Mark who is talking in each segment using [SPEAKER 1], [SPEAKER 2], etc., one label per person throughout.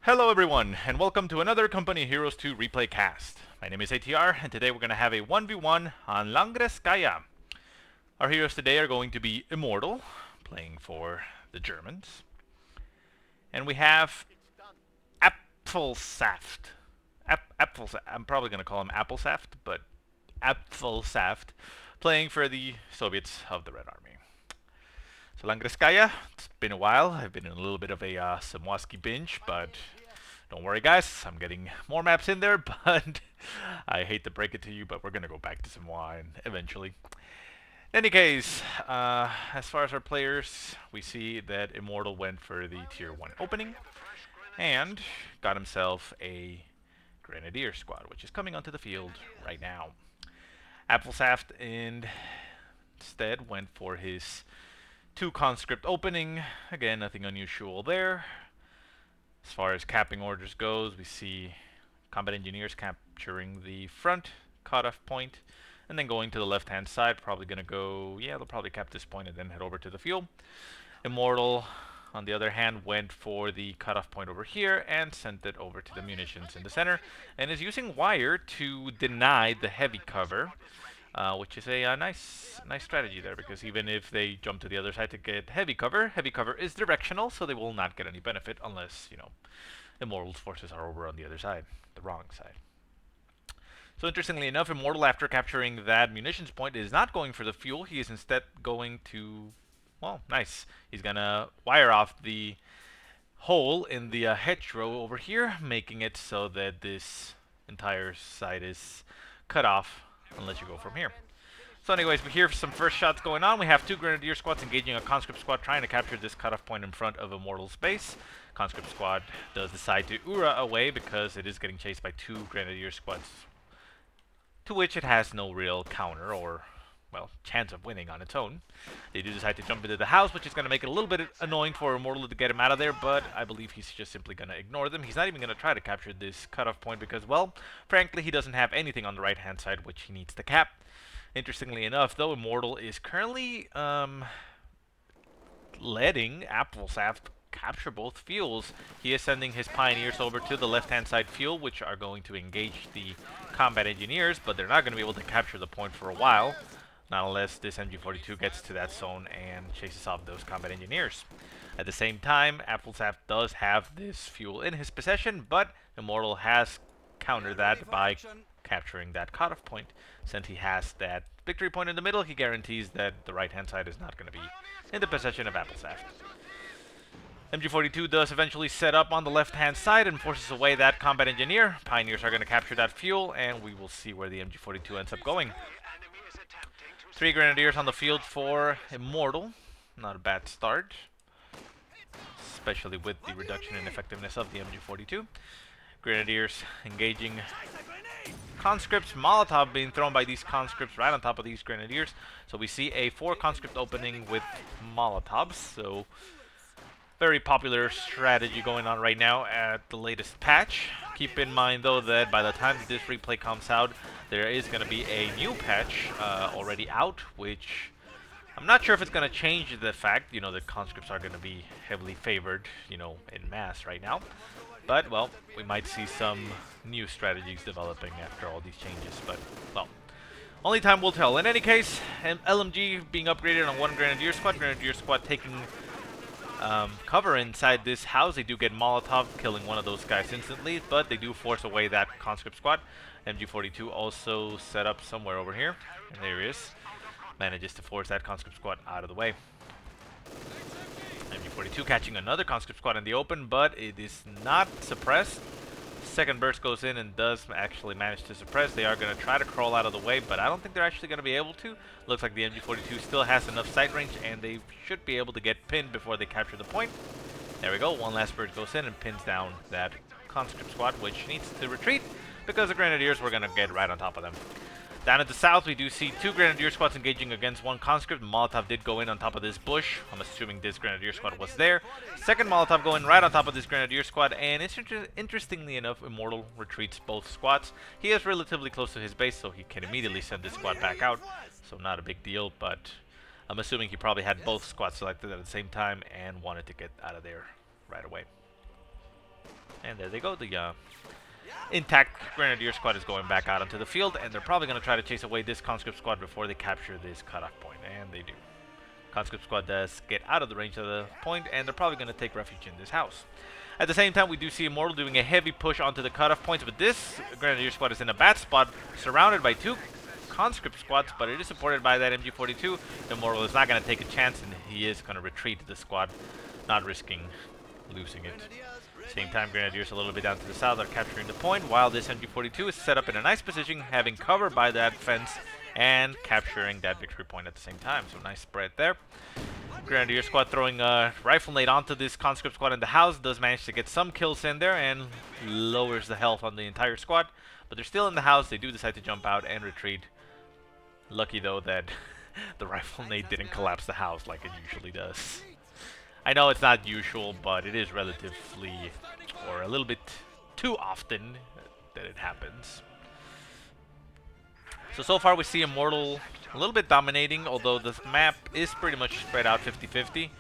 [SPEAKER 1] Hello everyone, and welcome to another Company Heroes 2 replay cast. My name is ATR, and today we're going to have a 1v1 on Langreskaya. Our heroes today are going to be Immortal, playing for the Germans. And we have Apfelsaft. Apfelsaft. I'm probably going to call him Apfelsaft, but Apfelsaft, playing for the Soviets of the Red Army. So Langreskaya, it's been a while. I've been in a little bit of a Samoski binge, but don't worry guys, I'm getting more maps in there, but I hate to break it to you, but we're going to go back to Samoa eventually. In any case, as far as our players, we see that Immortal went for the Tier 1 opening, and got himself a Grenadier squad, which is coming onto the field right now. Apfelsaft instead went for his 2 conscript opening. Again, nothing unusual there. As far as capping orders goes, we see combat engineers capturing the front cutoff point, and then going to the left-hand side. Probably going to go, yeah, they'll probably cap this point and then head over to the fuel. Immortal, on the other hand, went for the cutoff point over here and sent it over to the munitions in the center, and is using wire to deny the heavy cover. Which is a nice strategy there, because even if they jump to the other side to get heavy cover is directional, so they will not get any benefit unless, you know, Immortal's forces are over on the other side, the wrong side. So interestingly enough, Immortal, after capturing that munitions point, is not going for the fuel. He is instead going to, well, nice. He's gonna wire off the hole in the hedgerow over here, making it so that this entire side is cut off unless you go from here. So anyways, we hear some first shots going on. We have 2 Grenadier squads engaging a conscript squad trying to capture this cutoff point in front of Immortal's base. Conscript squad does decide to Ura away because it is getting chased by 2 Grenadier squads, to which it has no real counter or, well, chance of winning on its own. They do decide to jump into the house, which is going to make it a little bit annoying for Immortal to get him out of there, but I believe he's just simply going to ignore them. He's not even going to try to capture this cutoff point because, well, frankly, he doesn't have anything on the right-hand side which he needs to cap. Interestingly enough, though, Immortal is currently letting Apfelsaft capture both fuels. He is sending his pioneers over to the left-hand side fuel, which are going to engage the combat engineers, but they're not going to be able to capture the point for a while. Not unless this MG42 gets to that zone and chases off those combat engineers. At the same time, Apfelsaft does have this fuel in his possession, but Immortal has countered that by capturing that cutoff point. Since he has that victory point in the middle, he guarantees that the right-hand side is not going to be in the possession of Apfelsaft. MG42 does eventually set up on the left-hand side and forces away that combat engineer. Pioneers are going to capture that fuel, and we will see where the MG42 ends up going. 3 Grenadiers on the field for Immortal. Not a bad start, especially with the reduction in effectiveness of the MG42. Grenadiers engaging conscripts. Molotov being thrown by these conscripts right on top of these Grenadiers. So we see a 4 conscript opening with Molotovs. So very popular strategy going on right now at the latest patch. Keep in mind though that by the time this replay comes out, there is going to be a new patch already out, which I'm not sure if it's going to change the fact, you know, that conscripts are going to be heavily favored, you know, in mass right now. But, well, we might see some new strategies developing after all these changes, but, well, only time will tell. In any case, LMG being upgraded on 1 Grenadier squad taking cover inside this house. They do get Molotov, killing one of those guys instantly, but they do force away that conscript squad. MG42 also set up somewhere over here, and there he is. Manages to force that conscript squad out of the way. MG42 catching another conscript squad in the open, but it is not suppressed. Second burst goes in and does actually manage to suppress. They are going to try to crawl out of the way, but I don't think they're actually going to be able to. Looks like the MG42 still has enough sight range, and they should be able to get pinned before they capture the point. There we go. One last burst goes in and pins down that conscript squad, which needs to retreat because the Grenadiers were going to get right on top of them. Down at the south, we do see 2 Grenadier squads engaging against 1 conscript. Molotov did go in on top of this bush. I'm assuming this Grenadier squad was there. Second Molotov going right on top of this Grenadier squad, and interestingly enough, Immortal retreats both squads. He is relatively close to his base, so he can immediately send this squad back out. So not a big deal, but I'm assuming he probably had both squads selected at the same time and wanted to get out of there right away. And there they go. The intact Grenadier squad is going back out onto the field, and they're probably going to try to chase away this conscript squad before they capture this cutoff point, and they do. Conscript squad does get out of the range of the point, and they're probably going to take refuge in this house. At the same time, we do see Immortal doing a heavy push onto the cutoff points, but this Grenadier squad is in a bad spot, surrounded by two conscript squads, but it is supported by that MG42. Immortal is not going to take a chance, and he is going to retreat the squad, not risking losing it. Same time, Grenadiers a little bit down to the south are capturing the point, while this MG42 is set up in a nice position, having cover by that fence and capturing that victory point at the same time. So nice spread there. Grenadier squad throwing a rifle nade onto this conscript squad in the house, does manage to get some kills in there and lowers the health on the entire squad. But they're still in the house. They do decide to jump out and retreat. Lucky though that the rifle nade didn't collapse the house like it usually does. I know it's not usual, but it is relatively, or a little bit too often that it happens. So far we see Immortal a little bit dominating, although the map is pretty much spread out 50-50.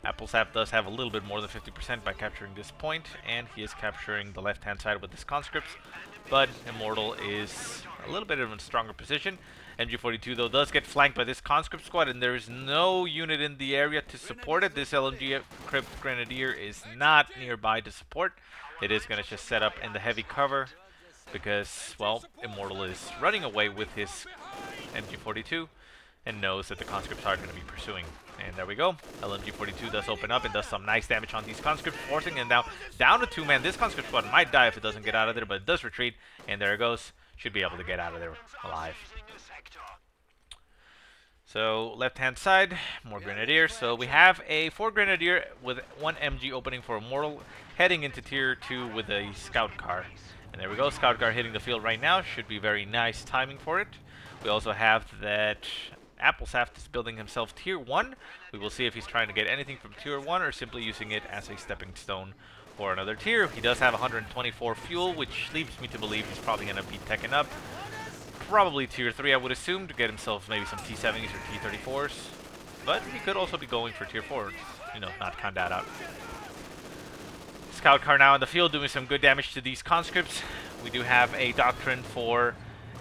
[SPEAKER 1] Apfelsaft does have a little bit more than 50% by capturing this point, and he is capturing the left-hand side with his conscripts. But Immortal is a little bit in a stronger position. MG42 though does get flanked by this conscript squad, and there is no unit in the area to support it. This LMG equipped Grenadier is not nearby to support. It is going to just set up in the heavy cover because, well, Immortal is running away with his MG42 and knows that the conscripts are going to be pursuing. And there we go. LMG42 does open up and does some nice damage on these conscripts, forcing them now down to 2 men. This conscript squad might die if it doesn't get out of there, but it does retreat, and there it goes. Should be able to get out of there alive. So left-hand side, more Grenadiers. So we have a 4 Grenadier with 1 MG opening for Immortal, heading into Tier 2 with a Scout car. And there we go, Scout car hitting the field right now. Should be very nice timing for it. We also have that Apfelsaft is building himself Tier 1. We will see if he's trying to get anything from Tier 1 or simply using it as a stepping stone for another tier. He does have 124 fuel, which leads me to believe he's probably going to be teching up. Probably Tier 3, I would assume, to get himself maybe some T70s or T34s. But he could also be going for Tier 4, you know, not count that out. Scout car now in the field doing some good damage to these conscripts. We do have a doctrine for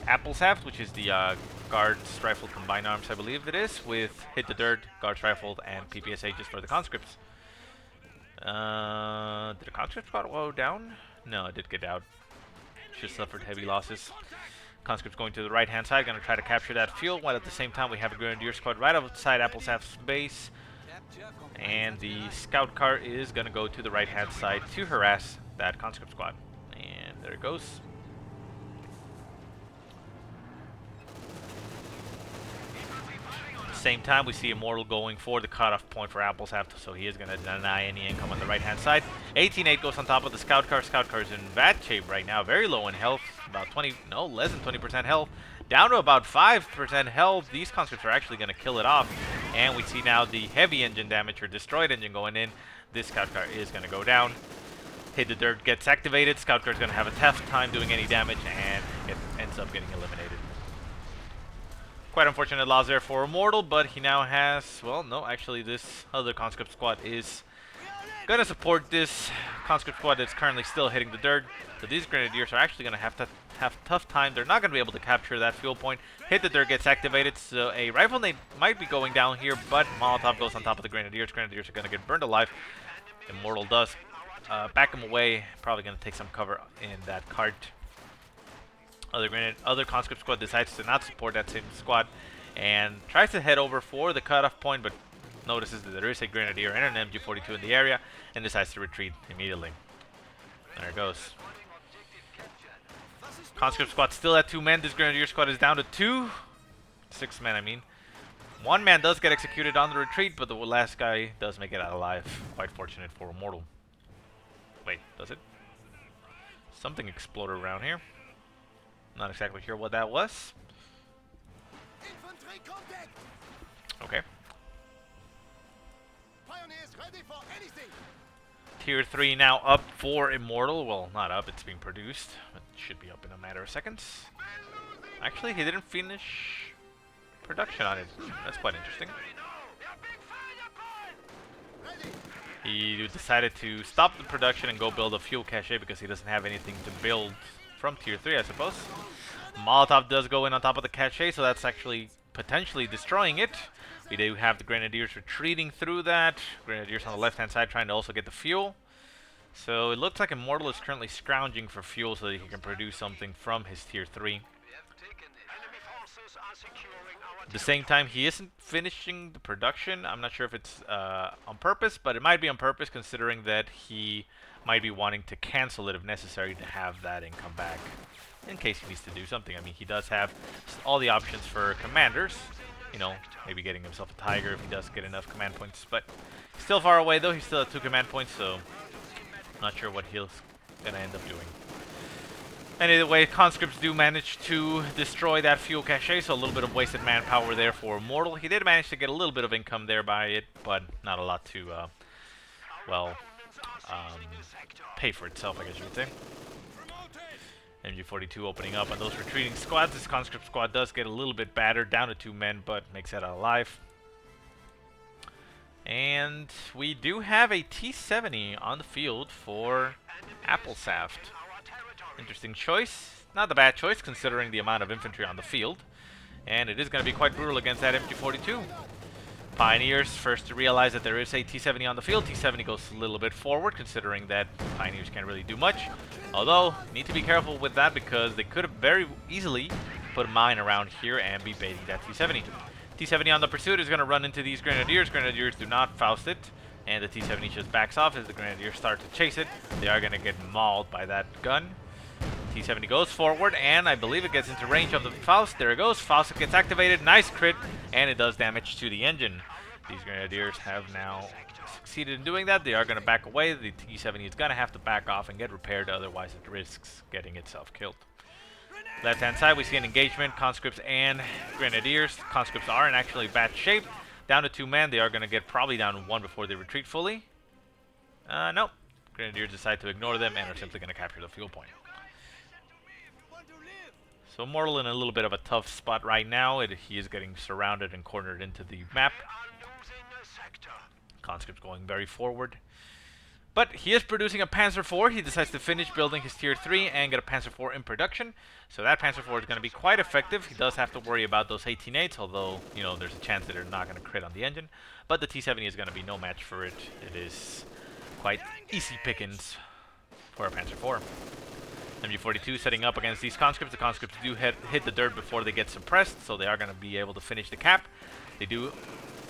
[SPEAKER 1] Apfelsaft, which is the Guards Rifle Combined Arms, I believe it is, with Hit the Dirt, Guards Rifled, and PPSA just for the conscripts. Did the conscript squad go down? No, it did get out. Just suffered heavy losses. Conscripts going to the right-hand side, going to try to capture that fuel, while at the same time we have a Grenadier squad right outside Apfelsaft's base. And the Scout car is going to go to the right-hand side to harass that conscript squad. And there it goes. At the same time, we see Immortal going for the cutoff point for Apfelsaft, so he is going to deny any income on the right-hand side. 18-8 goes on top of the Scout car. Scout car is in bad shape right now, very low in health. About less than 20% health, down to about 5% health. These conscripts are actually going to kill it off, and we see now the heavy engine damage or destroyed engine going in. This Scout car is going to go down. Hit the Dirt gets activated. Scout car is going to have a tough time doing any damage, and it ends up getting eliminated. Quite unfortunate loss there for Immortal, but he now has, well, no, actually this other conscript squad is going to support this conscript squad that's currently still hitting the dirt. So these Grenadiers are actually going to have a tough time. They're not going to be able to capture that fuel point. Hit the Dirt gets activated, so a rifle nade might be going down here, but Molotov goes on top of the Grenadiers. Grenadiers are going to get burned alive. Immortal does back him away. Probably going to take some cover in that cart. Other conscript squad decides to not support that same squad and tries to head over for the cutoff point, but notices that there is a Grenadier and an MG42 in the area and decides to retreat immediately. There it goes. Conscript squad still at 2 men. This Grenadier squad is down to 2. 6 men, I mean. 1 man does get executed on the retreat, but the last guy does make it out alive. Quite fortunate for Immortal. Wait, does it? Something exploded around here. Not exactly sure what that was. Okay. Tier 3 now up for Immortal. Well, not up, it's being produced. It should be up in a matter of seconds. Actually, he didn't finish production on it. That's quite interesting. He decided to stop the production and go build a fuel cache because he doesn't have anything to build from tier 3, I suppose. Molotov does go in on top of the cache, so that's actually potentially destroying it. We do have the Grenadiers retreating through that. Grenadiers on the left-hand side trying to also get the fuel. So it looks like Immortal is currently scrounging for fuel so that he can produce something from his tier 3. At the same time, he isn't finishing the production. I'm not sure if it's on purpose, but it might be on purpose considering that he might be wanting to cancel it if necessary to have that and come back in case he needs to do something. I mean, he does have all the options for commanders. You know, maybe getting himself a Tiger if he does get enough command points. But still far away, though. He's still at 2 command points, so I'm not sure what he's going to end up doing. Anyway, conscripts do manage to destroy that fuel cache, so a little bit of wasted manpower there for Immortal. He did manage to get a little bit of income there by it, but not a lot to, pay for itself, I guess you would say. MG42 opening up on those retreating squads. This conscript squad does get a little bit battered, down to 2 men, but makes it out alive. And we do have a T-70 on the field for Apfelsaft. Interesting choice. Not a bad choice considering the amount of infantry on the field. And it is going to be quite brutal against that MG42. Pioneers first to realize that there is a T-70 on the field. T-70 goes a little bit forward considering that Pioneers can't really do much. Although, need to be careful with that because they could have very easily put a mine around here and be baiting that T-70. T-70 on the pursuit is going to run into these Grenadiers. Grenadiers do not Faust it. And the T-70 just backs off as the Grenadiers start to chase it. They are going to get mauled by that gun. T-70 goes forward, and I believe it gets into range of the Faust. There it goes. Faust gets activated. Nice crit, and it does damage to the engine. These Grenadiers have now succeeded in doing that. They are going to back away. The T-70 is going to have to back off and get repaired, otherwise it risks getting itself killed. Left-hand side, we see an engagement. Conscripts and Grenadiers. Conscripts are in actually bad shape. Down to 2 men. They are going to get probably down to 1 before they retreat fully. Nope. Grenadiers decide to ignore them and are simply going to capture the fuel point. So Immortal in a little bit of a tough spot right now. He is getting surrounded and cornered into the map. Conscript's going very forward. But he is producing a Panzer IV. He decides to finish building his tier 3 and get a Panzer IV in production. So that Panzer IV is going to be quite effective. He does have to worry about those 18-8s, although, you know, there's a chance that they're not going to crit on the engine. But the T-70 is going to be no match for it. It is quite easy pickings for a Panzer IV. MG42 setting up against these conscripts. The conscripts do hit the dirt before they get suppressed, so they are going to be able to finish the cap. They do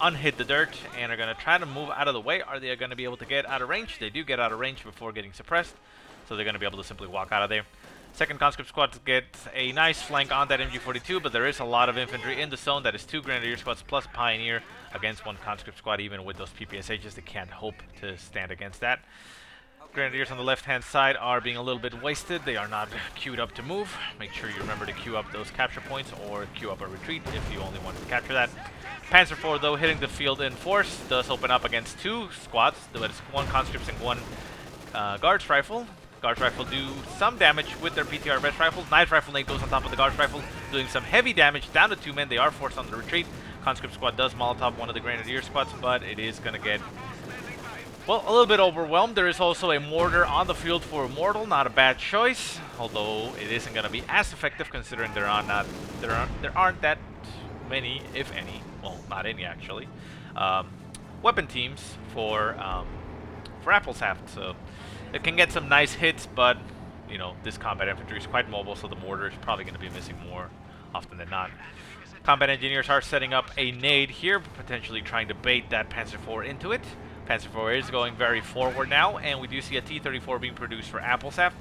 [SPEAKER 1] unhit the dirt and are going to try to move out of the way. Are they going to be able to get out of range? They do get out of range before getting suppressed, so they're going to be able to simply walk out of there. Second conscript squad gets a nice flank on that MG42, but there is a lot of infantry in the zone. That is 2 Grenadier squads plus a Pioneer against 1 conscript squad. Even with those PPSHs, they can't hope to stand against that. Grenadiers on the left-hand side are being a little bit wasted. They are not queued up to move. Make sure you remember to queue up those capture points or queue up a retreat if you only want to capture that. Panzer IV, though, hitting the field in force, does open up against 2 squads. That is 1 conscripts and 1 guards rifle. Guards rifle do some damage with their PTR best rifles. Knife rifle nade goes on top of the guards rifle, doing some heavy damage down to 2 men. They are forced on the retreat. Conscript squad does Molotov one of the Grenadier squads, but it is going to get, well, a little bit overwhelmed. There is also a mortar on the field for Immortal. Not a bad choice, although it isn't going to be as effective considering there aren't that many, if any, well, not any actually, weapon teams for Apfelsaft. So it can get some nice hits, but you know, this combat infantry is quite mobile, so the mortar is probably going to be missing more often than not. Combat engineers are setting up a nade here, potentially trying to bait that Panzer IV into it. Panzer IV is going very forward now, and we do see a T-34 being produced for Apfelsaft.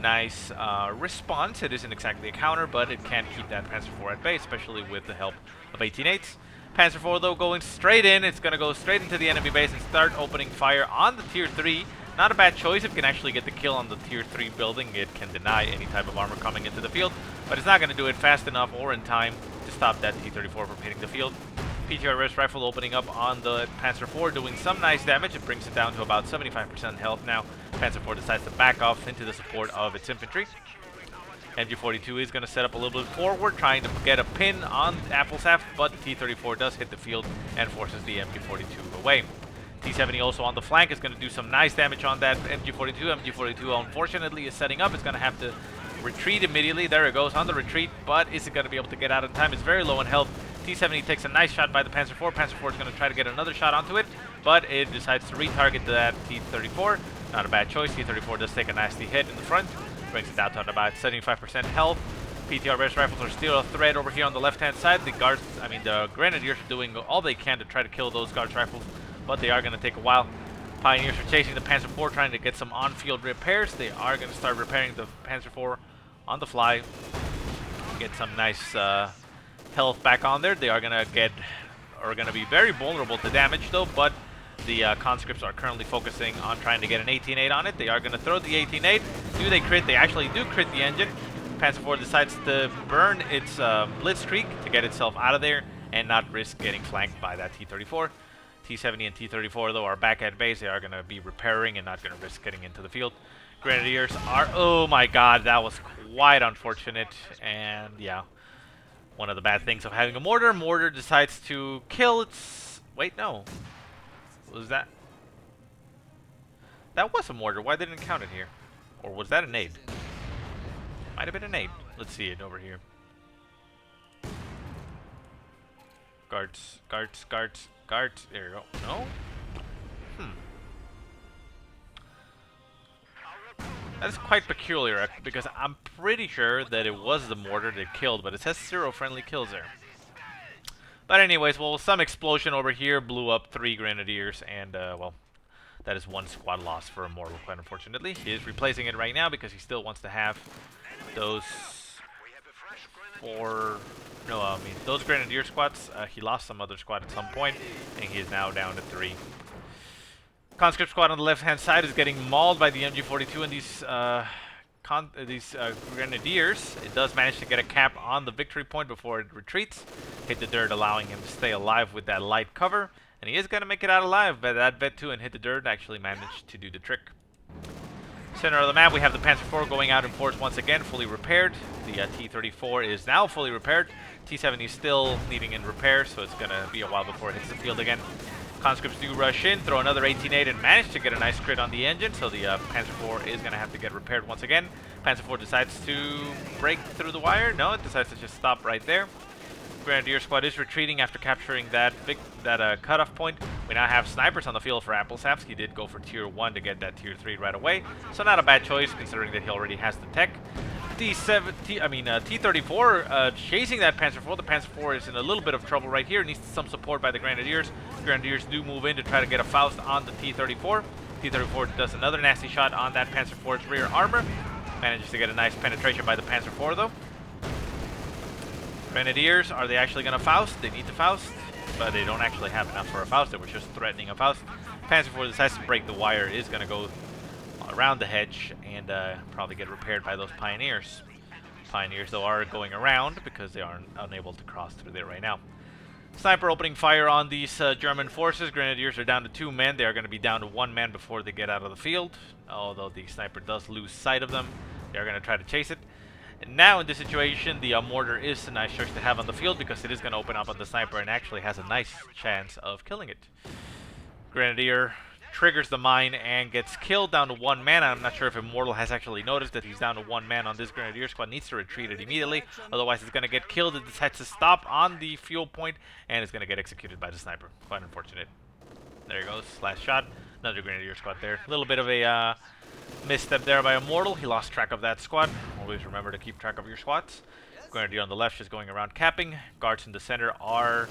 [SPEAKER 1] Nice response. It isn't exactly a counter, but it can keep that Panzer IV at bay, especially with the help of 18-8s. Panzer IV, though, going straight in. It's going to go straight into the enemy base and start opening fire on the Tier 3. Not a bad choice. If it can actually get the kill on the Tier 3 building, it can deny any type of armor coming into the field, but it's not going to do it fast enough or in time to stop that T-34 from hitting the field. PTRS rifle opening up on the Panzer IV, doing some nice damage. It brings it down to about 75% health now. Panzer IV decides to back off into the support of its infantry. MG42 is going to set up a little bit forward, trying to get a pin on Apfelsaft, but the T-34 does hit the field and forces the MG42 away. T70 also on the flank is going to do some nice damage on that MG42. MG42 unfortunately is setting up. It's going to have to retreat immediately. There it goes on the retreat, but is it going to be able to get out in time? It's very low in health. T70 takes a nice shot by the Panzer IV. Panzer IV is going to try to get another shot onto it, but it decides to retarget that T34. Not a bad choice. T34 does take a nasty hit in the front. Brings it down to about 75% health. PTR burst rifles are still a threat over here on the left-hand side. The guards, the Grenadiers are doing all they can to try to kill those guards rifles, but they are going to take a while. Pioneers are chasing the Panzer IV, trying to get some on-field repairs. They are going to start repairing the Panzer IV on the fly. Get some nice health back on there. They are going to be very vulnerable to damage though, but the conscripts are currently focusing on trying to get an 18-8 on it. They are going to throw the 18-8. Do they crit? They actually do crit the engine. Panzer IV decides to burn its blitzkrieg to get itself out of there and not risk getting flanked by that T-34. T-70 and T-34 though are back at base. They are going to be repairing and not going to risk getting into the field. Grenadiers are, oh my god, that was quite unfortunate. And yeah, one of the bad things of having a mortar. Mortar decides to kill its, wait, no. Was that? That was a mortar. Why didn't it count it here? Or was that a nade? Might have been a nade. Let's see it over here. Guards, guards, guards, guards. There you go. No? That's quite peculiar because I'm pretty sure that it was the mortar that killed, but it says 0 friendly kills there. But anyways, well, some explosion over here blew up 3 Grenadiers, and well, that is 1 squad loss for Immortal, quite unfortunately. He is replacing it right now because he still wants to have those 4... No, I mean, those Grenadier squads. He lost some other squad at some point, and he is now down to 3. Conscript squad on the left-hand side is getting mauled by the MG42 and these Grenadiers. It does manage to get a cap on the victory point before it retreats. Hit the dirt, allowing him to stay alive with that light cover. And he is going to make it out alive, but that Vet 2 and Hit the Dirt actually managed to do the trick. Center of the map, we have the Panzer IV going out in force once again, fully repaired. The T-34 is now fully repaired. T-70 is still needing in repair, so it's going to be a while before it hits the field again. Conscripts do rush in, throw another 18-8 and manage to get a nice crit on the engine, so the Panzer IV is going to have to get repaired once again. Panzer IV decides to break through the wire. No, it decides to just stop right there. Grenadier squad is retreating after capturing that cutoff point. We now have snipers on the field for Apfelsaft. He did go for tier 1 to get that tier 3 right away, so not a bad choice considering that he already has the tech. T-34 chasing that Panzer IV. The Panzer IV is in a little bit of trouble right here. Needs some support by the Grenadiers. Grenadiers do move in to try to get a Faust on the T-34. T-34 does another nasty shot on that Panzer IV's rear armor. Manages to get a nice penetration by the Panzer IV though. Grenadiers, are they actually going to Faust? They need to Faust, but they don't actually have enough for a Faust. They were just threatening a Faust. Panzer IV decides to break the wire. Is going to go around the hedge and probably get repaired by those Pioneers. Pioneers, though, are going around because they are unable to cross through there right now. Sniper opening fire on these German forces. Grenadiers are down to 2 men. They are going to be down to 1 man before they get out of the field. Although the sniper does lose sight of them, they are going to try to chase it. And now in this situation, the mortar is a nice choice to have on the field because it is going to open up on the sniper and actually has a nice chance of killing it. Grenadier triggers the mine and gets killed down to 1 man. I'm not sure if Immortal has actually noticed that he's down to 1 man on this Grenadier squad. Needs to retreat it immediately, otherwise it's going to get killed. It decides to stop on the fuel point and it's going to get executed by the sniper. Quite unfortunate. There he goes, last shot. Another Grenadier squad there. A little bit of a misstep there by Immortal. He lost track of that squad. Always remember to keep track of your squads. Grenadier on the left just going around capping. Guards in the center are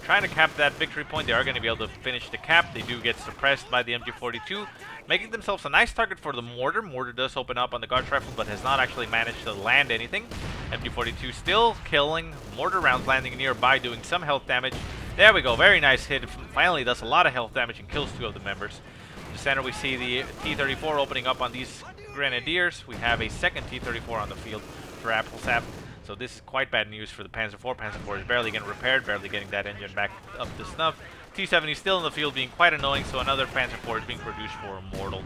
[SPEAKER 1] trying to cap that victory point. They are going to be able to finish the cap. They do get suppressed by the MG42, making themselves a nice target for the mortar. Mortar does open up on the guard rifle, but has not actually managed to land anything. MG42 still killing. Mortar rounds landing nearby, doing some health damage. There we go. Very nice hit. Finally does a lot of health damage and kills 2 of the members. In the center, we see the T-34 opening up on these Grenadiers. We have a second T-34 on the field for Apfelsaft. So this is quite bad news for the Panzer IV. Panzer IV is barely getting repaired, barely getting that engine back up to snuff. T-70 is still in the field, being quite annoying, so another Panzer IV is being produced for Immortal.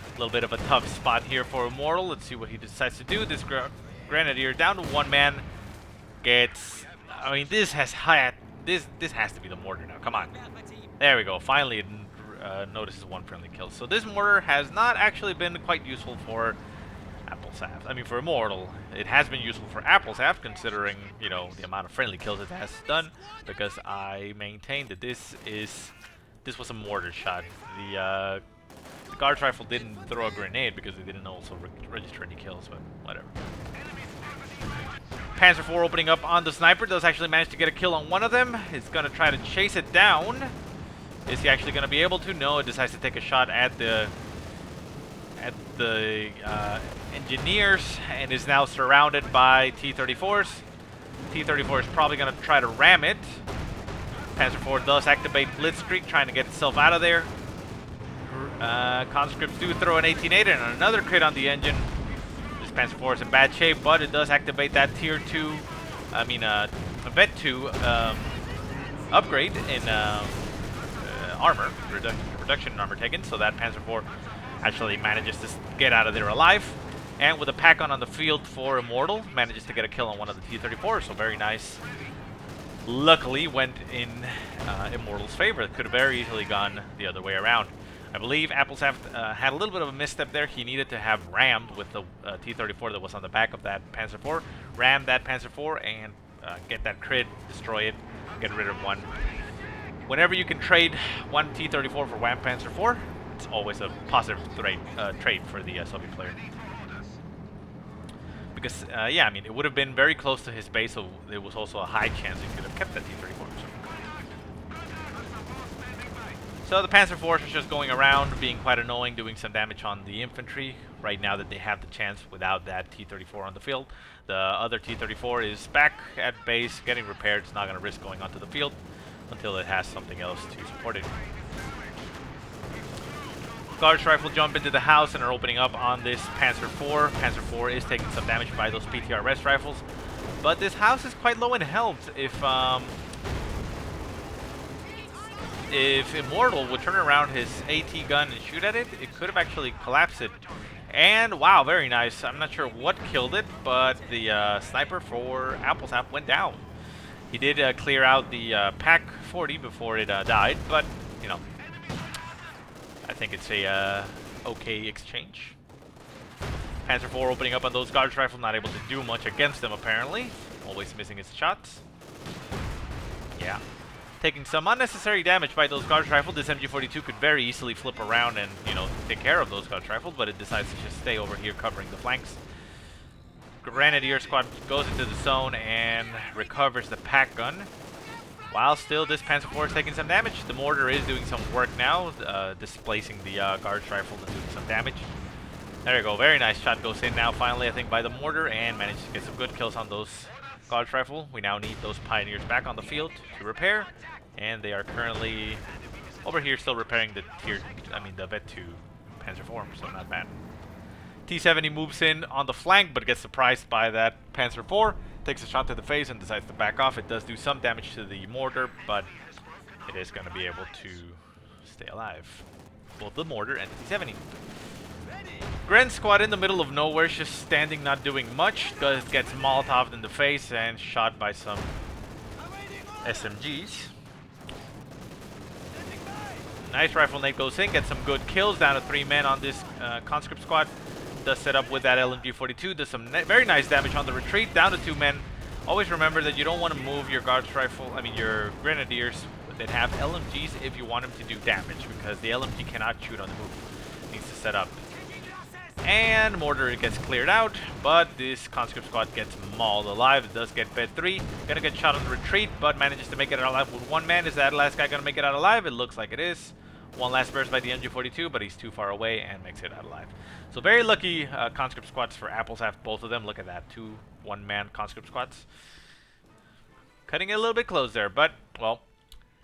[SPEAKER 1] A little bit of a tough spot here for Immortal. Let's see what he decides to do. This Grenadier down to 1 man gets... I mean, this has to be the mortar now. Come on. There we go. Finally, it notices one friendly kill. So this mortar has not actually been quite useful for Apfelsaft. I mean, for Immortal, it has been useful for Apfelsaft, considering, you know, the amount of friendly kills it has done, because I maintain that this was a mortar shot. The guard rifle didn't throw a grenade because it didn't also register any kills, but whatever. Panzer IV opening up on the sniper, does actually manage to get a kill on one of them. It's going to try to chase it down. Is he actually going to be able to? No, it decides to take a shot at the engineers and is now surrounded by T-34s. T-34 is probably going to try to ram it. Panzer IV does activate Blitzkrieg, trying to get itself out of there. Conscripts do throw an 18-8 and another crit on the engine. This Panzer IV is in bad shape, but it does activate that Tier 2, Vet 2 upgrade in armor, reduction in armor taken, so that Panzer IV actually manages to get out of there alive. And with a pack on the field for Immortal, manages to get a kill on one of the T-34s, so very nice. Luckily went in Immortal's favor. It could have very easily gone the other way around. I believe Apfelsaft had a little bit of a misstep there. He needed to have rammed with the T-34 that was on the back of that Panzer IV. Ram that Panzer IV and get that crit, destroy it, get rid of one. Whenever you can trade one T-34 for one Panzer IV, it's always a positive trade for the Soviet player. Because, yeah, I mean, it would have been very close to his base, so there was also a high chance he could have kept that T-34. So the Panzer IVs are just going around, being quite annoying, doing some damage on the infantry. Right now that they have the chance without that T-34 on the field. The other T-34 is back at base, getting repaired. It's not going to risk going onto the field until it has something else to support it. Guards rifle jump into the house and are opening up on this Panzer IV. Panzer IV is taking some damage by those PTRS rifles, but this house is quite low in health. If Immortal would turn around his AT gun and shoot at it, it could have actually collapsed it. And wow, very nice. I'm not sure what killed it, but the sniper for Apfelsaft went down. He did clear out the Pack 40 before it died, but you know, I think it's a okay exchange. Panzer IV opening up on those guards rifles, not able to do much against them apparently. Always missing his shots. Yeah. Taking some unnecessary damage by those guards rifles. This MG42 could very easily flip around and, you know, take care of those guards rifles, but it decides to just stay over here covering the flanks. Grenadier squad goes into the zone and recovers the pack gun. While still, this Panzer IV is taking some damage. The mortar is doing some work now, displacing the guards rifle and doing some damage. There you go. Very nice shot goes in now, finally, I think, by the mortar, and manages to get some good kills on those guards rifle. We now need those pioneers back on the field to repair, and they are currently over here still repairing the the Vet 2 Panzer IV, so not bad. T-70 moves in on the flank, but gets surprised by that Panzer IV. Takes a shot to the face and decides to back off. It does do some damage to the mortar, but it is going to be able to stay alive. Both the mortar and the T-70. Gren squad in the middle of nowhere, just standing, not doing much. Gets Molotoved in the face and shot by some SMGs. Nice rifle nade goes in, gets some good kills, down to 3 men on this conscript squad. Does set up with that LMG-42, does some very nice damage on the retreat, down to 2 men. Always remember that you don't want to move your guards rifle, your grenadiers that have LMGs if you want them to do damage, because the LMG cannot shoot on the move. It needs to set up. And mortar gets cleared out, but this conscript squad gets mauled alive. It does get Vet 3. Gonna get shot on the retreat, but manages to make it out alive with 1 man. Is that last guy gonna make it out alive? It looks like it is. One last burst by the MG42, but he's too far away and makes it out alive. So very lucky conscript squads for Apfelsaft, both of them. Look at that, 2 one-man conscript squads. Cutting it a little bit close there, but, well,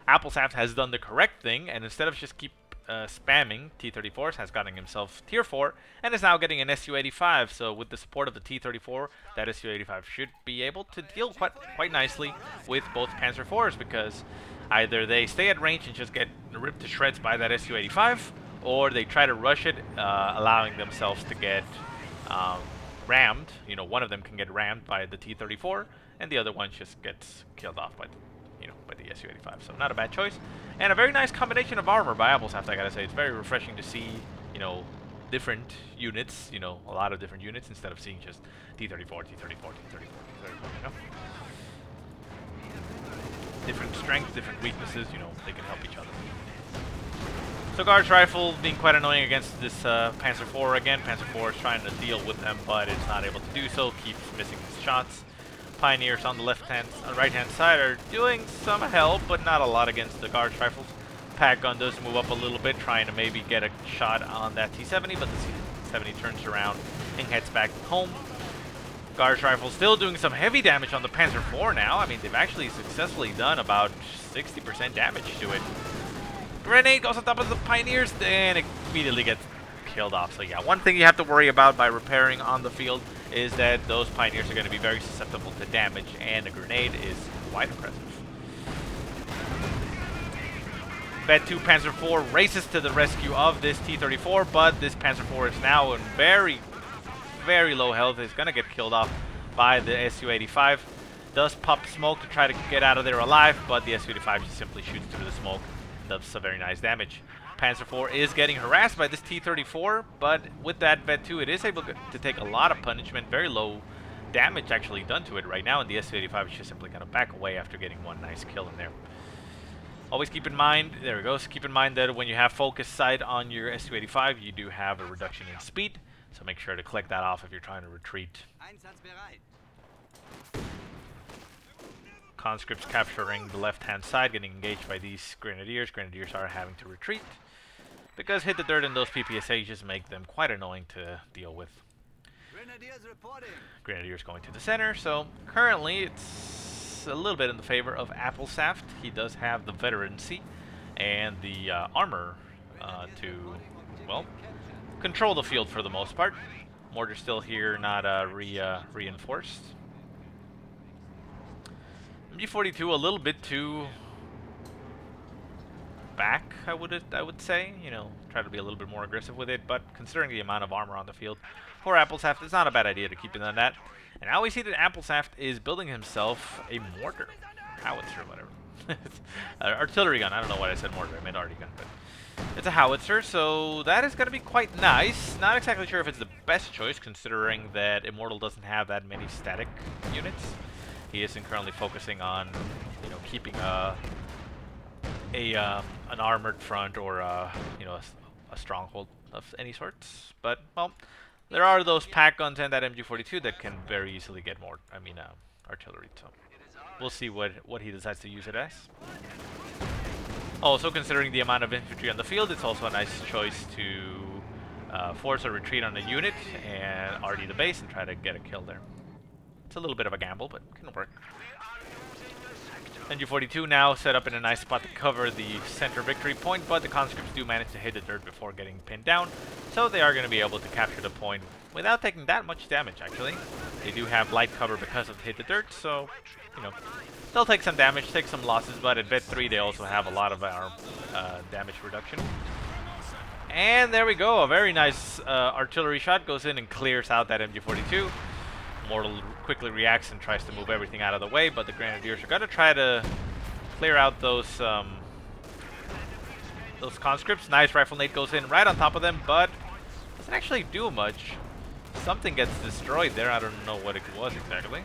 [SPEAKER 1] Apfelsaft has done the correct thing, and instead of just keep spamming T-34s, has gotten himself Tier 4, and is now getting an Su-85. So with the support of the T-34, that Su-85 should be able to deal quite nicely with both Panzer IVs, because either they stay at range and just get ripped to shreds by that Su-85, or they try to rush it, allowing themselves to get rammed. You know, one of them can get rammed by the T-34, and the other one just gets killed off by by the Su-85. So not a bad choice, and a very nice combination of armor by Apfelsaft. I gotta say, it's very refreshing to see, different units, a lot of different units instead of seeing just T-34, T-34, T-34, T-34. Different strengths, different weaknesses. They can help each other. So Guards Rifle being quite annoying against this Panzer IV again. Panzer IV is trying to deal with them, but it's not able to do so. Keeps missing his shots. Pioneers on the right-hand side are doing some help, but not a lot against the Guards Rifles. Pack Gun does move up a little bit, trying to maybe get a shot on that T-70, but the T-70 turns around and heads back home. Guards Rifle still doing some heavy damage on the Panzer IV now. I mean, they've actually successfully done about 60% damage to it. Grenade goes on top of the Pioneers, and it immediately gets killed off. So yeah, one thing you have to worry about by repairing on the field is that those Pioneers are going to be very susceptible to damage, and a grenade is quite impressive. Vet-2 Panzer IV races to the rescue of this T-34, but this Panzer IV is now in very, very low health. It's going to get killed off by the Su-85. Does pop smoke to try to get out of there alive, but the Su-85 just simply shoots through the smoke. Does some very nice damage. Panzer IV is getting harassed by this T-34, but with that Vet-2, it is able to take a lot of punishment. Very low damage actually done to it right now, and the Su-85 is just simply going to back away after getting one nice kill in there. Always keep in mind, there we go, so keep in mind that when you have focus sight on your Su-85, you do have a reduction in speed, so make sure to click that off if you're trying to retreat. Conscripts capturing the left-hand side, getting engaged by these Grenadiers. Grenadiers are having to retreat, because hit the dirt and those PPSAs just make them quite annoying to deal with. Grenadiers going to the center, so currently it's a little bit in the favor of Apfelsaft. He does have the veterancy and the armor to, well, control the field for the most part. Mortar still here, not reinforced. MG42 a little bit too back, I would say. Try to be a little bit more aggressive with it, but considering the amount of armor on the field for Apfelsaft, it's not a bad idea to keep it on that. And now we see that Apfelsaft is building himself a mortar, howitzer, whatever. Artillery gun. I don't know why I said mortar. I meant arty gun, but it's a howitzer, so that is going to be quite nice. Not exactly sure if it's the best choice, considering that Immortal doesn't have that many static units. He isn't currently focusing on, keeping an armored front or a stronghold of any sorts. But well, there are those pack guns and that MG42 that can very easily get more. Artillery. So we'll see what he decides to use it as. Also, considering the amount of infantry on the field, it's also a nice choice to force a retreat on a unit and RD the base and try to get a kill there. It's a little bit of a gamble, but can work. MG42 now set up in a nice spot to cover the center victory point, but the conscripts do manage to hit the dirt before getting pinned down, so they are going to be able to capture the point without taking that much damage, actually. They do have light cover because of hit the dirt, so, they'll take some damage, take some losses, but at Vet-3 they also have a lot of our damage reduction. And there we go, a very nice artillery shot goes in and clears out that MG42. Mortal quickly reacts and tries to move everything out of the way, but the Grenadiers are going to try to clear out those conscripts. Nice rifle nade goes in right on top of them, but doesn't actually do much. Something gets destroyed there. I don't know what it was exactly.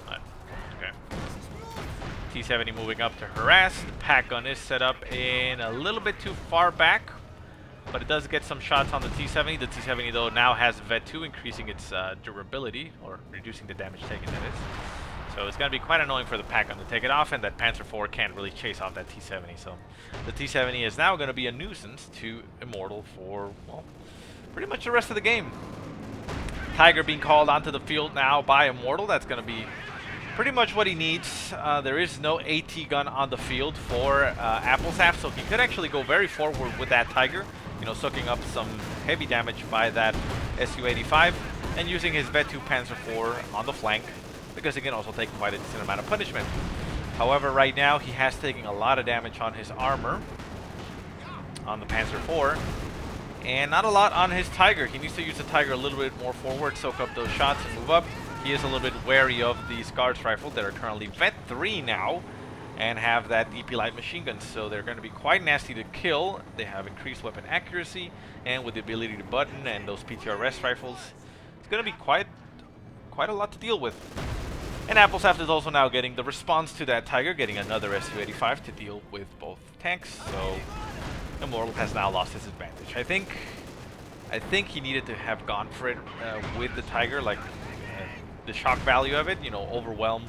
[SPEAKER 1] But, okay. T-70 moving up to harass. The pack gun is set up in a little bit too far back, but it does get some shots on the T-70. The T-70, though, now has Vet-2, increasing its durability, or reducing the damage taken, that is. So it's going to be quite annoying for the pack gun to take it off, and that Panzer IV can't really chase off that T-70. So the T-70 is now going to be a nuisance to Immortal for, well, pretty much the rest of the game. Tiger being called onto the field now by Immortal. That's going to be pretty much what he needs. There is no AT gun on the field for Apfelsaft, so he could actually go very forward with that Tiger, soaking up some heavy damage by that Su-85, and using his Vet-2 Panzer IV on the flank, because he can also take quite a decent amount of punishment. However, right now he has taken a lot of damage on his armor, on the Panzer IV, and not a lot on his Tiger. He needs to use the Tiger a little bit more forward, soak up those shots, and move up. he is a little bit wary of these guards rifle that are currently Vet 3 now and have that EP light machine gun, so they're going to be quite nasty to kill. They have increased weapon accuracy, and with the ability to button and those PTRS rifles, it's going to be quite a lot to deal with. And Apfelsaft is also now getting the response to that Tiger, getting another Su-85 to deal with both tanks, so Immortal has now lost his advantage. I think he needed to have gone for it with the Tiger, like the shock value of it, you know, overwhelm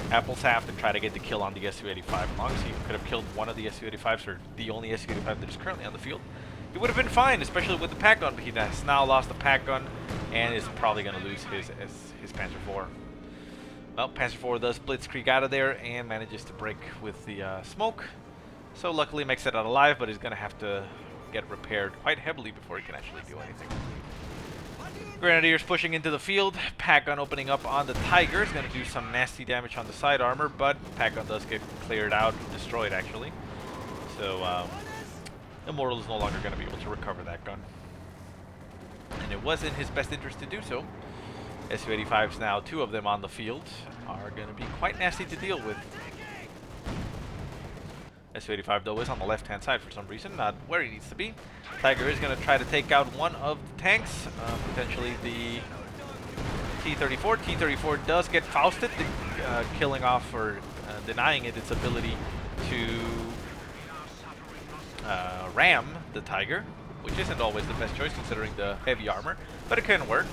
[SPEAKER 1] Apfelsaft and try to get the kill on the Su-85. As long as he could have killed one of the Su-85s, or the only Su-85 that is currently on the field, he would have been fine, especially with the pack gun, but he has now lost the pack gun and is probably going to lose his Panzer IV. Well, Panzer IV does blitzkrieg out of there and manages to break with the smoke. So luckily makes it out alive, but he's going to have to get repaired quite heavily before he can actually do anything. Grenadiers pushing into the field. Pack gun opening up on the Tiger is going to do some nasty damage on the side armor, but pack gun does get cleared out, destroyed actually. So Immortal is no longer going to be able to recover that gun. And it was in his best interest to do so. Su-85s now, 2 of them on the field, are going to be quite nasty to deal with. Su-85 though is on the left-hand side for some reason, not where he needs to be. Tiger is going to try to take out one of the tanks, potentially the T-34. T-34 does get Fausted, killing off or denying it its ability to ram the Tiger, which isn't always the best choice considering the heavy armor, but it can work.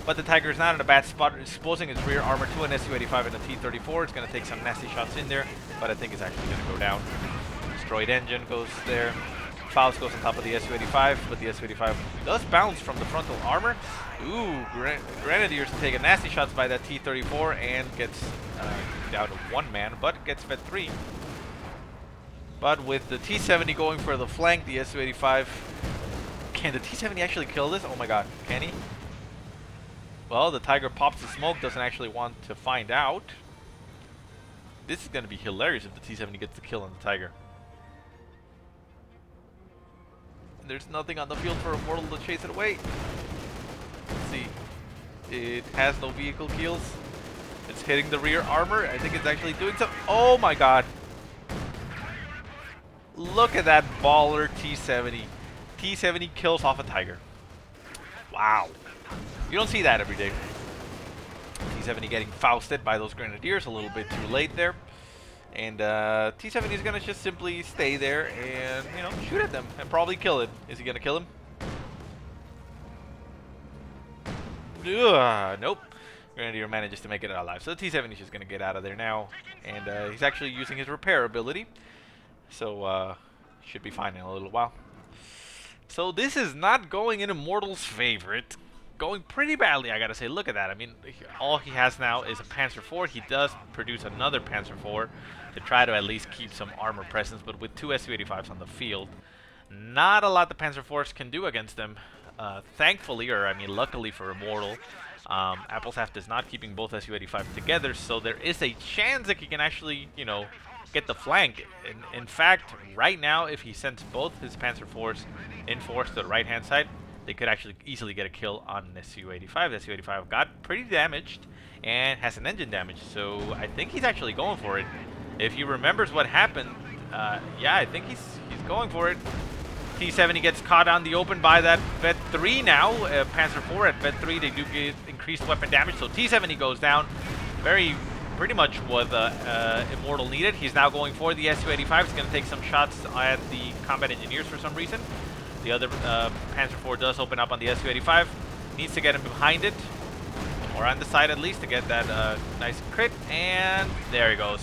[SPEAKER 1] But the Tiger is not in a bad spot, exposing its rear armor to an Su-85 and a T-34. It's going to take some nasty shots in there, but I think it's actually going to go down. Destroyed engine goes there. Faust goes on top of the Su-85, but the Su-85 does bounce from the frontal armor. Ooh, Grenadiers take a nasty shots by that T-34 and gets down to 1 man, but gets Vet 3. But with the T-70 going for the flank, the Su-85... Can the T-70 actually kill this? Oh my god, can he? Well, the Tiger pops the smoke, doesn't actually want to find out. This is going to be hilarious if the T-70 gets the kill on the Tiger. And there's nothing on the field for Immortal to chase it away. Let's see. It has no vehicle kills. It's hitting the rear armor. I think it's actually doing something. Oh my god. Look at that baller T-70. T-70 kills off a Tiger. Wow. You don't see that every day. T-70 getting Fausted by those Grenadiers a little bit too late there. And T-70 is going to just simply stay there and, you know, shoot at them and probably kill it. Is he going to kill him? Nope. Grenadier manages to make it alive. So the T-70 is just going to get out of there now. And he's actually using his repair ability. So should be fine in a little while. So this is not going in Immortal's favor. It's going pretty badly, I gotta say. Look at that. I mean, all he has now is a Panzer IV. He does produce another Panzer IV to try to at least keep some armor presence, but with 2 Su-85s on the field, not a lot the Panzer IVs can do against them. Thankfully, or I mean luckily for Immortal, Apfelsaft is not keeping both Su-85s together, so there is a chance that he can actually, you know, get the flank. In fact, right now, if he sends both his Panzer IVs in force to the right-hand side, they could actually easily get a kill on an Su-85. The Su-85 got pretty damaged and has an engine damage, so I think he's actually going for it. If he remembers what happened, yeah, I think he's going for it. T-70 gets caught on the open by that Vet 3 now. Panzer IV at Vet 3, they do get increased weapon damage, so T-70 goes down. Pretty much what Immortal needed. He's now going for the Su-85. He's going to take some shots at the combat engineers for some reason. The other Panzer IV does open up on the Su-85. Needs to get him behind it, or on the side at least, to get that nice crit. And there he goes.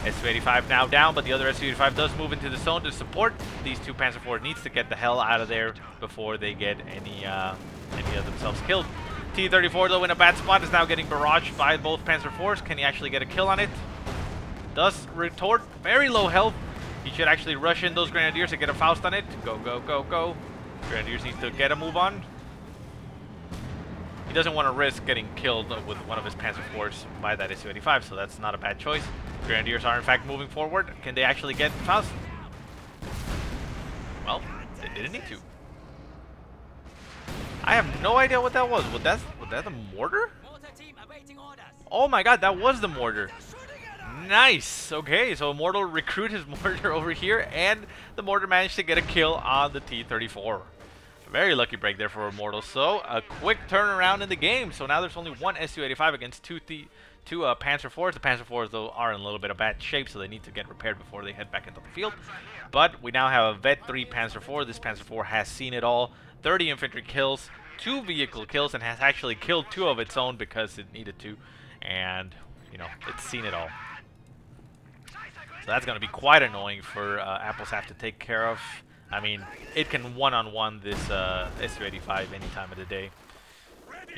[SPEAKER 1] Su-85 now down, but the other Su-85 does move into the zone to support. These 2 Panzer IV needs to get the hell out of there before they get any of themselves killed. T-34 though in a bad spot is now getting barraged by both Panzer IVs. Can he actually get a kill on it? Does retort. Very low health. He should actually rush in those Grenadiers to get a Faust on it. Go, go, go, go. Grenadiers needs to get a move on. He doesn't want to risk getting killed with one of his Panzer IVs by that Su-85, so that's not a bad choice. Grenadiers are in fact moving forward. Can they actually get Faust? Well, they didn't need to. I have no idea what that was. Was that the mortar? Oh my god, that was the mortar. Nice. Okay, so Immortal recruit his mortar over here, and the mortar managed to get a kill on the T-34. Very lucky break there for Immortal. So a quick turnaround in the game. So now there's only one Su-85 against two Panzer IVs. The Panzer IVs though are in a little bit of bad shape, so they need to get repaired before they head back into the field. But we now have a Vet 3 Panzer IV. This Panzer IV has seen it all. 30 infantry kills, 2 vehicle kills, and has actually killed 2 of its own because it needed to. And, you know, it's seen it all. So that's going to be quite annoying for Apfelsaft to take care of. I mean, it can one-on-one this Su-85 any time of the day.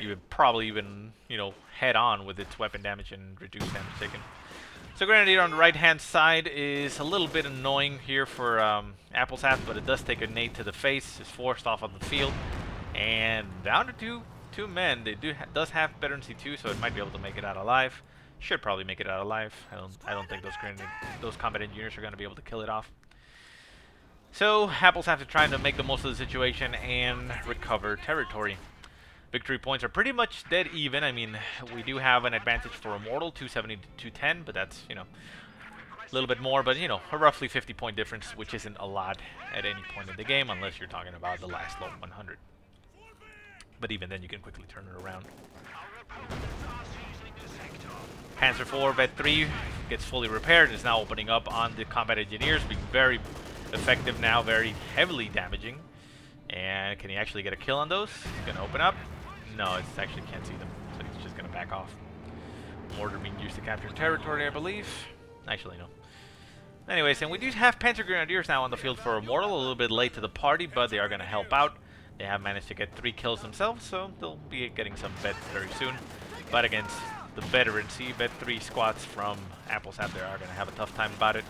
[SPEAKER 1] You would probably even, you know, head-on with its weapon damage and reduce damage taken. So Grenadier on the right-hand side is a little bit annoying here for Apfelsaft, but it does take a nade to the face. It's forced off on the field. And down to two men. They does have veterancy 2, so it might be able to make it out alive. Should probably make it out alive. I don't think those combat engineers are going to be able to kill it off. So Apfelsaft is trying to make the most of the situation and recover territory. Victory points are pretty much dead even. I mean, we do have an advantage for Immortal, 270 to 210, but that's, you know, a little bit more, but, you know, a roughly 50-point difference, which isn't a lot at any point in the game, unless you're talking about the last low 100. But even then, you can quickly turn it around. Panzer IV Vet 3 gets fully repaired and is now opening up on the combat engineers, being very effective now, very heavily damaging. And can he actually get a kill on those? He's going to open up. No, it's actually can't see them, so he's just going to back off. Mortar being used to capture territory, I believe. Actually, no. Anyways, and we do have Panzer Grenadiers now on the field for Immortal, a little bit late to the party, but they are going to help out. They have managed to get 3 kills themselves, so they'll be getting some vets very soon. But against the veterancy, Vet 3 squads from Apfelsaft, they are going to have a tough time about it.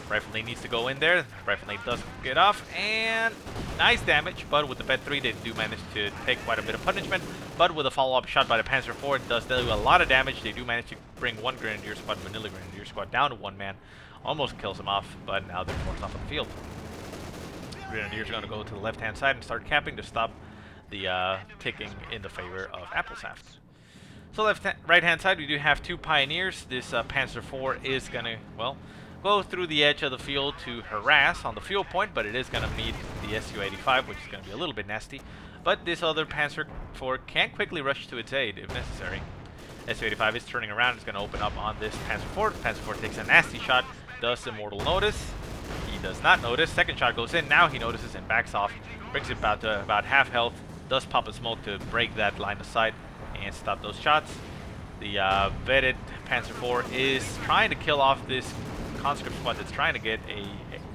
[SPEAKER 1] Rifle needs to go in there. Rifle does get off, and nice damage. But with the Vet 3, they do manage to take quite a bit of punishment. But with a follow-up shot by the Panzer IV, it does do a lot of damage. They do manage to bring one Grenadier squad, Vanilla Grenadier squad, down to 1 man. Almost kills him off, but now they're forced off the field. Grenadiers are going to go to the left-hand side and start capping to stop the ticking in the favor of Apfelsaft. So right-hand side, we do have 2 Pioneers. This Panzer IV is going to, well, go through the edge of the field to harass on the fuel point, but it is going to meet the Su-85, which is going to be a little bit nasty. But this other Panzer IV can quickly rush to its aid if necessary. Su-85 is turning around, it's going to open up on this Panzer IV. Panzer IV takes a nasty shot. Does Immortal notice? He does not notice. Second shot goes in. Now he notices and backs off. Brings it about half health. Does pop a smoke to break that line of sight and stop those shots. The vetted Panzer IV is trying to kill off this conscript squad that's trying to get a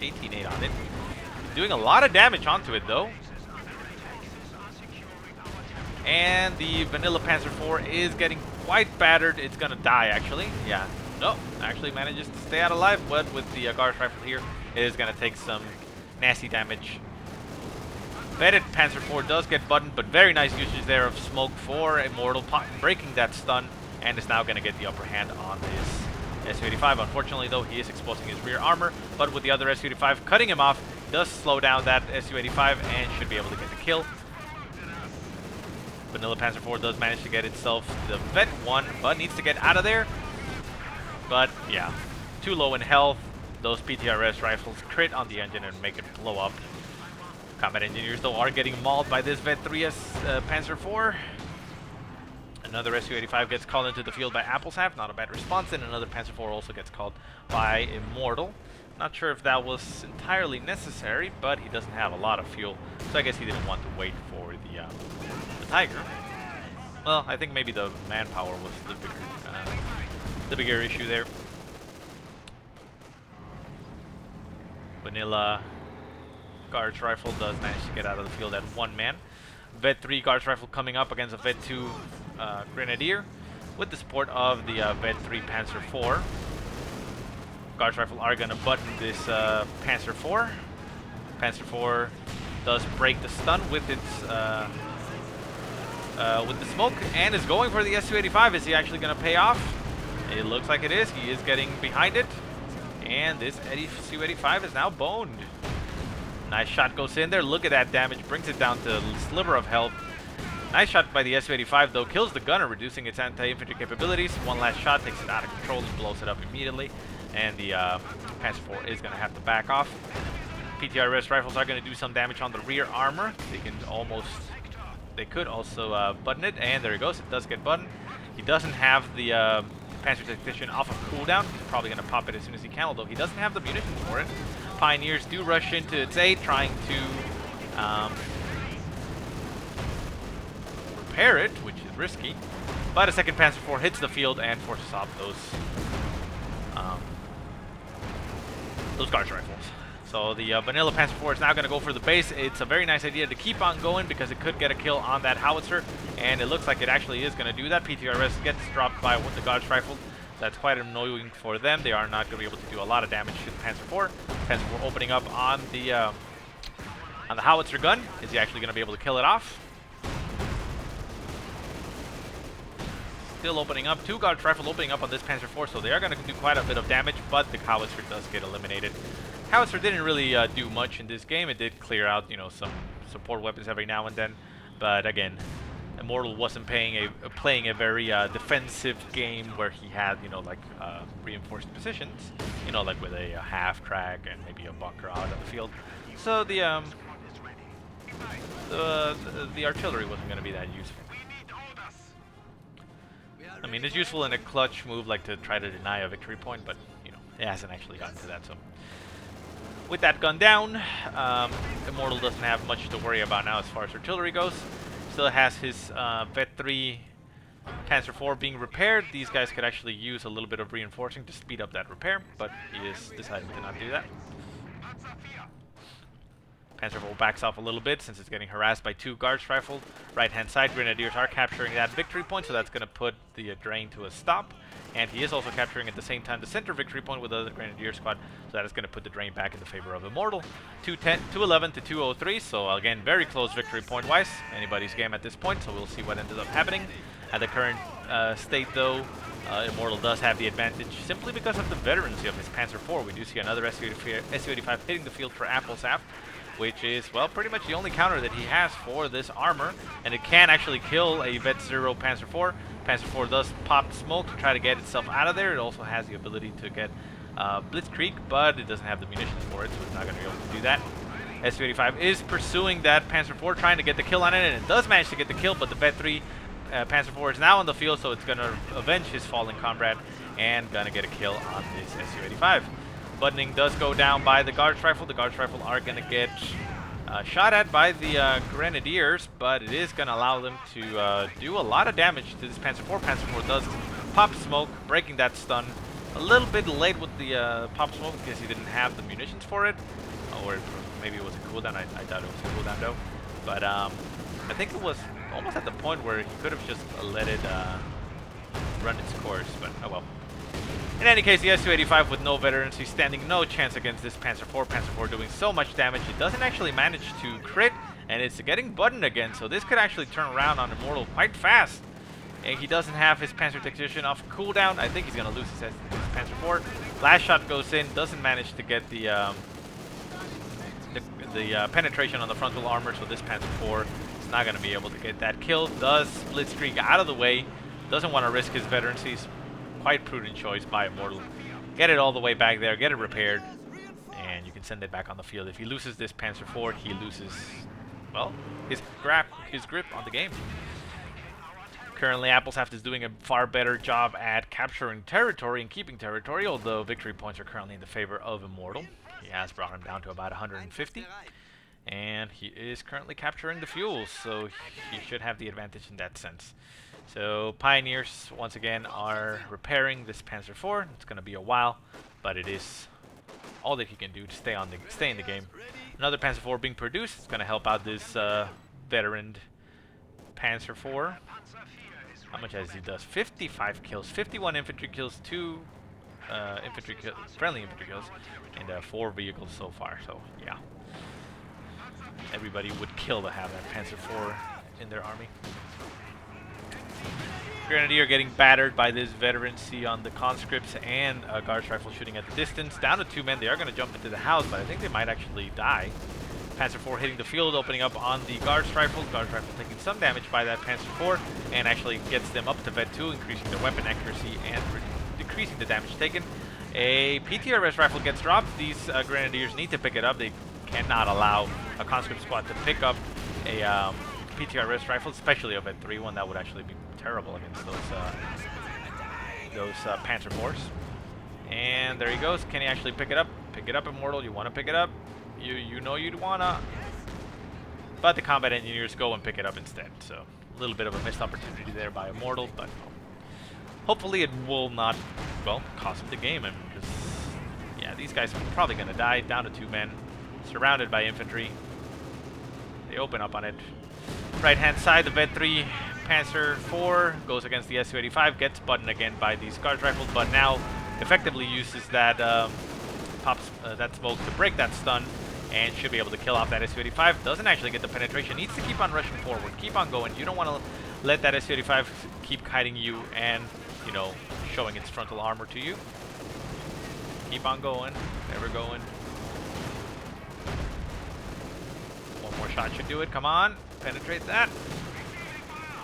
[SPEAKER 1] 18-8 on it. Doing a lot of damage onto it though. And the vanilla Panzer IV is getting quite battered. It's gonna die actually. Yeah. No, actually manages to stay out alive, but with the Guards rifle here, it is gonna take some nasty damage. Vetted Panzer IV does get buttoned, but very nice usage there of smoke for Immortal, breaking that stun, and is now gonna get the upper hand on this Su-85. Unfortunately though, he is exposing his rear armor, but with the other Su-85 cutting him off, does slow down that Su-85 and should be able to get the kill. Vanilla Panzer IV does manage to get itself the Vet 1, but needs to get out of there. But yeah, too low in health. Those PTRS rifles crit on the engine and make it blow up. Combat engineers though are getting mauled by this Vet 3S Panzer IV. Another Su-85 gets called into the field by Apfelsaft, not a bad response, and another Panzer IV also gets called by Immortal. Not sure if that was entirely necessary, but he doesn't have a lot of fuel, so I guess he didn't want to wait for the Tiger. Well, I think maybe the manpower was the bigger issue there. Vanilla Guards rifle does manage to get out of the field at 1 man. Vet 3 Guards rifle coming up against a Vet 2 Grenadier with the support of the Vet 3 Panzer IV. Guards rifle are going to button this Panzer IV. Panzer IV does break the stun with its with the smoke and is going for the Su-85. Is he actually going to pay off? It looks like it is. He is getting behind it, and this Su-85 is now boned. Nice shot goes in there. Look at that damage. Brings it down to a sliver of health. Nice shot by the Su-85 though. Kills the gunner, reducing its anti-infantry capabilities. One last shot takes it out of control and blows it up immediately. And the Panzer IV is going to have to back off. PTRS rifles are going to do some damage on the rear armor. They could also button it, and there it goes. It does get buttoned. He doesn't have the Panzer Tactician off of cooldown. He's probably going to pop it as soon as he can, although he doesn't have the munitions for it. Pioneers do rush into its aid, trying to repair it, which is risky. But a second Panzer IV hits the field and forces off those Guards rifles. So the vanilla Panzer IV is now going to go for the base. It's a very nice idea to keep on going because it could get a kill on that howitzer, and it looks like it actually is going to do that. PTRS gets dropped by the Guards rifle. That's quite annoying for them. They are not going to be able to do a lot of damage to the Panzer IV. Panzer IV opening up on the howitzer gun. Is he actually going to be able to kill it off? Still opening up. Two Guards rifle opening up on this Panzer IV, so they are going to do quite a bit of damage, but the howitzer does get eliminated. Howitzer didn't really do much in this game. It did clear out, some support weapons every now and then, but again, Immortal wasn't playing a very defensive game where he had, reinforced positions, like with a half track and maybe a bunker out on the field. So the artillery wasn't going to be that useful. I mean, it's useful in a clutch move, like to try to deny a victory point, but it hasn't actually gotten to that. So with that gun down, Immortal doesn't have much to worry about now as far as artillery goes. Still has his Vet 3 Panzer IV being repaired. These guys could actually use a little bit of reinforcing to speed up that repair, but he is deciding to not do that. Panzer IV backs off a little bit since it's getting harassed by two Guards rifle. Right-hand side, Grenadiers are capturing that victory point, so that's going to put the drain to a stop. And he is also capturing at the same time the center victory point with the other Grenadier squad, so that is going to put the drain back in the favor of Immortal. 211 to 203, so again, very close victory point-wise. Anybody's game at this point, so we'll see what ended up happening. At the current state, though, Immortal does have the advantage simply because of the veterancy of his Panzer IV. We do see another Su-85 hitting the field for Apfelsaft, which is, well, pretty much the only counter that he has for this armor, and it can actually kill a Vet 0 Panzer IV. Panzer IV does pop smoke to try to get itself out of there. It also has the ability to get Blitzkrieg, but it doesn't have the munitions for it, so it's not going to be able to do that. Su-85 is pursuing that Panzer IV, trying to get the kill on it, and it does manage to get the kill, but the Vet 3 Panzer IV is now on the field, so it's going to avenge his fallen comrade and going to get a kill on this Su-85. Buttoning does go down by the Guards rifle. The Guards rifle are going to get shot at by the Grenadiers, but it is going to allow them to do a lot of damage to this Panzer IV. Panzer IV does pop smoke, breaking that stun. A little bit late with the pop smoke because he didn't have the munitions for it. Or maybe it was a cooldown. I doubt it was a cooldown though. But I think it was almost at the point where he could have just let it run its course, but oh well. In any case, the Su-85 with no veterans, he's standing no chance against this Panzer IV. Panzer IV doing so much damage, he doesn't actually manage to crit, and it's getting buttoned again, so this could actually turn around on Immortal quite fast. And he doesn't have his Panzer Tactician off cooldown. I think he's going to lose his Panzer IV. Last shot goes in, doesn't manage to get the penetration on the frontal armor, so this Panzer IV is not going to be able to get that kill. Does Blitzkrieg out of the way, doesn't want to risk his veterancies. Quite prudent choice by Immortal. Get it all the way back there, get it repaired, and you can send it back on the field. If he loses this Panzer IV, he loses, well, his grip on the game. Currently, Apfelsaft is doing a far better job at capturing territory and keeping territory, although victory points are currently in the favor of Immortal. He has brought him down to about 150, and he is currently capturing the fuels, so he should have the advantage in that sense. So Pioneers once again are repairing this Panzer IV. It's going to be a while, but it is all that he can do to stay in the game. Another Panzer IV being produced. It's going to help out this veteran Panzer IV. How much as he does? 55 kills, 51 infantry kills, 2 friendly infantry kills, and 4 vehicles so far. So yeah, everybody would kill to have that Panzer IV in their army. Grenadier getting battered by this veterancy on the conscripts and Guards rifle shooting at the distance. Down to 2 men. They are going to jump into the house, but I think they might actually die. Panzer IV hitting the field, opening up on the Guards Rifle. Guards Rifle taking some damage by that Panzer IV, and actually gets them up to Vet 2, increasing their weapon accuracy and decreasing the damage taken. A PTRS rifle gets dropped. These Grenadiers need to pick it up. They cannot allow a conscript squad to pick up a PTRS rifle, especially a Vet 3 one. That would actually be terrible against those Panzer IVs. And there he goes. Can he actually pick it up? Pick it up, Immortal. You want to pick it up? You know you'd wanna. But the combat engineers go and pick it up instead. So a little bit of a missed opportunity there by Immortal, but hopefully it will not, well, cost him the game. Because, yeah, these guys are probably gonna die. Down to 2 men, surrounded by infantry. They open up on it. Right hand side, the Vet 3 Panzer IV goes against the Su-85, gets buttoned again by these Guards Rifles, but now effectively uses that that smoke to break that stun, and should be able to kill off that Su-85. Doesn't actually get the penetration. Needs to keep on rushing forward. Keep on going. You don't want to let that Su-85 keep kiting you and, you know, showing its frontal armor to you. Keep on going. Never going. One more shot should do it. Come on. Penetrate that.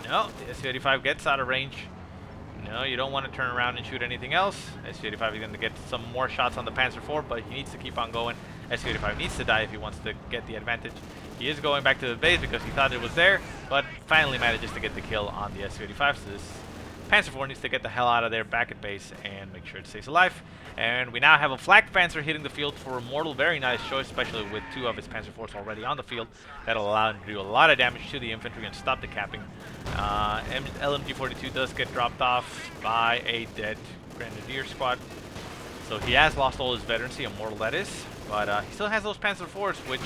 [SPEAKER 1] No, the Su-85 gets out of range. No, you don't want to turn around and shoot anything else. Su-85 is going to get some more shots on the Panzer IV, but he needs to keep on going. Su-85 needs to die if he wants to get the advantage. He is going back to the base because he thought it was there, but finally manages to get the kill on the Su-85. So this Panzer IV needs to get the hell out of there, back at base, and make sure it stays alive. And we now have a Flak Panzer hitting the field for Immortal. Very nice choice, especially with 2 of his Panzer IVs already on the field. That'll allow him to do a lot of damage to the infantry and stop the capping. LMG-42 does get dropped off by a dead Grenadier squad. So he has lost all his veterancy, Immortal that is. But he still has those Panzer IVs, which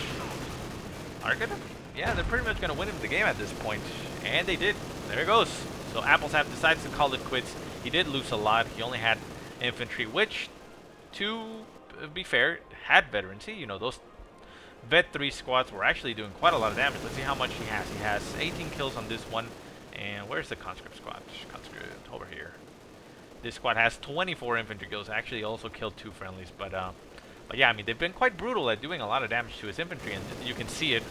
[SPEAKER 1] are gonna, yeah, they're pretty much gonna win him the game at this point. And they did. There it goes. So Apfelsaft decides to call it quits. He did lose a lot. He only had infantry, which, to be fair, had veterancy. You know, those Vet 3 squads were actually doing quite a lot of damage. Let's see how much he has. He has 18 kills on this one. And where's the conscript squad? Conscript over here. This squad has 24 infantry kills. Actually, also killed 2 friendlies. But yeah, I mean, they've been quite brutal at doing a lot of damage to his infantry, and you can see it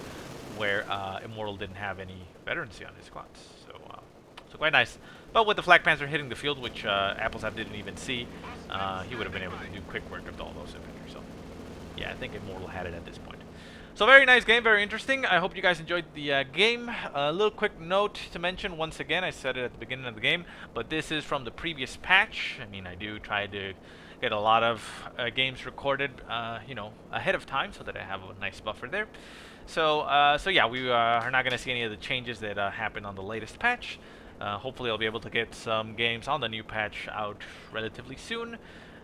[SPEAKER 1] where Immortal didn't have any veterancy on his squads. So quite nice. But with the Flak Panzer hitting the field, which Apfelsaft didn't even see, he would have been able to do quick work of all those infantry. So yeah, I think Immortal had it at this point. So very nice game, very interesting. I hope you guys enjoyed the game. A little quick note to mention, once again, I said it at the beginning of the game, but this is from the previous patch. I mean, I do try to get a lot of games recorded, you know, ahead of time so that I have a nice buffer there. So yeah, we are not going to see any of the changes that happened on the latest patch. Hopefully I'll be able to get some games on the new patch out relatively soon.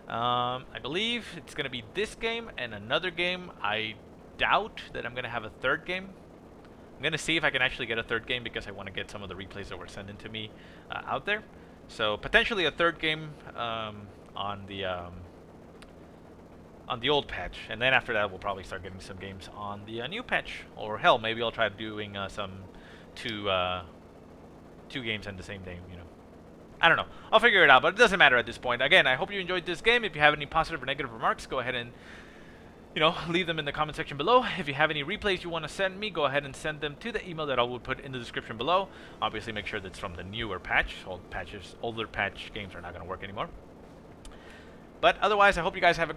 [SPEAKER 1] I believe it's going to be this game and another game. I doubt that I'm going to have a third game. I'm going to see if I can actually get a third game because I want to get some of the replays that were sent in to me out there. So potentially a third game on the old patch, and then after that we'll probably start getting some games on the new patch. Or hell, maybe I'll try doing some two games in the same day, you know. I don't know. I'll figure it out, but it doesn't matter at this point. Again, I hope you enjoyed this game. If you have any positive or negative remarks, go ahead and, you know, leave them in the comment section below. If you have any replays you want to send me, go ahead and send them to the email that I will put in the description below. Obviously, make sure that's from the newer patch. Older patch games are not going to work anymore. But otherwise, I hope you guys have a